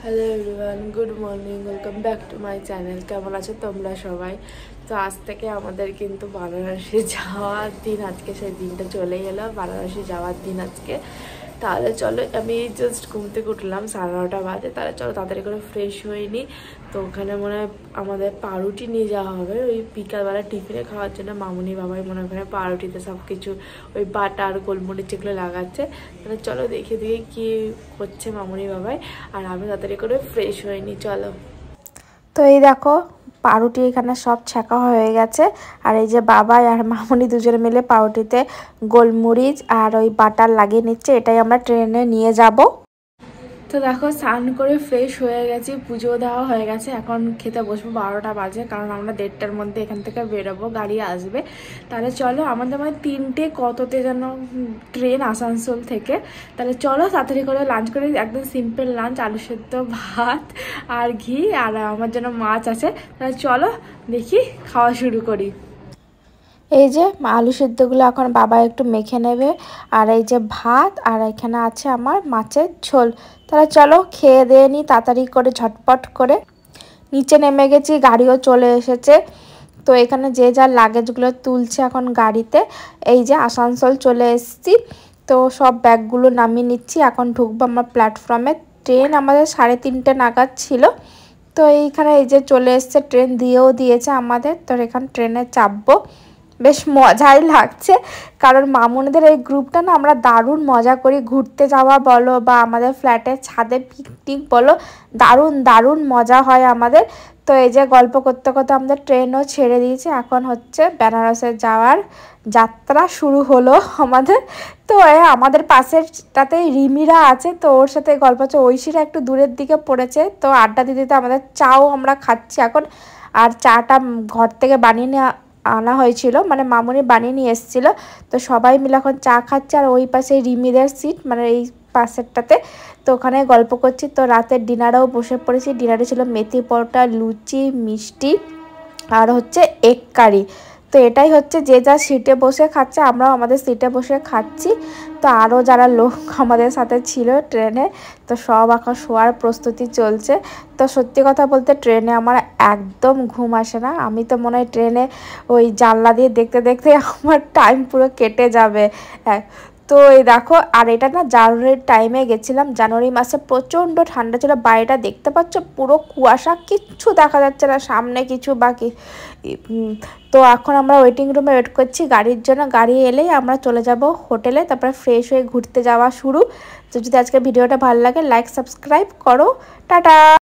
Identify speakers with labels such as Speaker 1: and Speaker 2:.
Speaker 1: Hello everyone, good morning, welcome back to my channel. কেমন আছো তোমরা সবাই? তো আজ থেকে আমাদের কিন্তু বারাণসী যাওয়ার দিন। আজকে সেই দিনটা চলে গেল, বারাণসী যাওয়ার দিন আজকে। তাহলে চলো, আমি জাস্ট ঘুম থেকে উঠলাম 9:30 বাজে। তাহলে চলো তাড়াতাড়ি করে ফ্রেশ হয়ে নিই। তো ওখানে মনে হয় আমাদের পাউরুটি নিয়ে যাওয়া হবে ওই বিকালবেলা টিফিনে খাওয়ার জন্য। মামুনি বাবাই মনে হয় ওখানে পাউরুটিতে সব কিছু ওই বাটার গোলমরিচ যেগুলো লাগাচ্ছে। তাহলে চলো দেখে দিয়ে কি করছে মামুনি বাবাই। আর আমি তাড়াতাড়ি করে ফ্রেশ হয়ে নিই, চলো।
Speaker 2: তো এই দেখো পাউরুটি এখানে সব ছাকা হয়ে গেছে। আর এই যে বাবাই আর মামুনি দুজনে মিলে পাউরুটিতে গোলমরিচ আর ওই বাটার লাগিয়ে নিচ্ছে। এটাই আমরা ট্রেনে নিয়ে যাব।
Speaker 1: তো দেখো, স্নান করে ফ্রেশ হয়ে গেছি, পুজো দেওয়া হয়ে গেছে। এখন খেতে বসবো, 12টা বাজে, কারণ আমরা 1:30টার মধ্যে এখান থেকে বেরোবো, গাড়ি আসবে। তাহলে চলো, আমাদের মানে 3টে কততে যেন ট্রেন আসানসোল থেকে। তাহলে চলো তাড়াতাড়ি করে লাঞ্চ করি, একদম সিম্পল লাঞ্চ, আলু সেদ্ধ, ভাত আর ঘি, আর আমার জন্য মাছ আছে। তাহলে চলো দেখি খাওয়া শুরু করি।
Speaker 2: এই যে আলু সেদ্ধগুলো এখন বাবা একটু মেখে নেবে। আর এই যে ভাত, আর এখানে আছে আমার মাছের ঝোল। তাহলে চলো খেয়ে দিয়ে নিই তাড়াতাড়ি করে, ঝটপট করে। নিচে নেমে গেছি, গাড়িও চলে এসেছে। তো এখানে যে যার লাগেজগুলো তুলছে এখন গাড়িতে। এই যে আসানসোল চলে এসেছি। তো সব ব্যাগগুলো নামিয়ে নিচ্ছি, এখন ঢুকবো আমার প্ল্যাটফর্মে। ট্রেন আমাদের 3:30 নাগাদ ছিল। তো এইখানে এই যে চলে এসছে, ট্রেন দিয়েও দিয়েছে আমাদের। তো এখানে ট্রেনে চাপবো, বেশ মজাই লাগছে। কারণ মামুনিদের এই গ্রুপটা না, আমরা দারুণ মজা করি। ঘুরতে যাওয়া বলো বা আমাদের ফ্ল্যাটের ছাদে পিকনিক বলো, দারুণ দারুণ মজা হয় আমাদের। তো এই যে গল্প করতে করতে আমাদের ট্রেনও ছেড়ে দিয়েছে। এখন হচ্ছে বেনারসে যাওয়ার যাত্রা শুরু হলো আমাদের। তো আমাদের পাশেরটাতে রিমিরা আছে, তো ওর সাথে গল্প হচ্ছে। ঐশীরা একটু দূরের দিকে পড়েছে। তো আড্ডা দিতে দিতে আমাদের চাও আমরা খাচ্ছি এখন। আর চাটা ঘর থেকে বানিয়ে নিয়ে আনা হয়েছিল, মানে মামুনি বানিয়ে নিয়ে এসেছিলো। তো সবাই মিলে এখন চা খাচ্ছে। আর ওই পাশে রিমিদের সিট, মানে এই পাশেরটাতে। তো ওখানে গল্প করছি। তো রাতের ডিনারেও বসে পড়েছি। ডিনারে ছিল মেথি পরোটা, লুচি, মিষ্টি আর হচ্ছে এগ কারি। তো এটাই হচ্ছে যে যার সিটে বসে খাচ্ছে, আমরাও আমাদের সিটে বসে খাচ্ছি। তো আরও যারা লোক আমাদের সাথে ছিল ট্রেনে, তো সব এখন শোয়ার প্রস্তুতি চলছে। তো সত্যি কথা বলতে ট্রেনে আমার একদম ঘুম আসে না। আমি তো মনে হয় ট্রেনে ওই জানলা দিয়ে দেখতে দেখতে আমার টাইম পুরো কেটে যাবে। হ্যাঁ, তো এই দেখো, আর এটা না জানুয়ারির টাইমে গেছিলাম। জানুয়ারি মাসে প্রচণ্ড ঠান্ডা ছিল। বাইরেটা দেখতে পাচ্ছ পুরো কুয়াশা, কিচ্ছু দেখা যাচ্ছে না সামনে কিছু বাকি। তো এখন আমরা ওয়েটিং রুমে ওয়েট করছি গাড়ির জন্য। গাড়ি এলেই আমরা চলে যাব হোটেলে, তারপরে ফ্রেশ হয়ে ঘুরতে যাওয়া শুরু। তো যদি আজকের ভিডিওটা ভালো লাগে, লাইক সাবস্ক্রাইব করো। টাটা।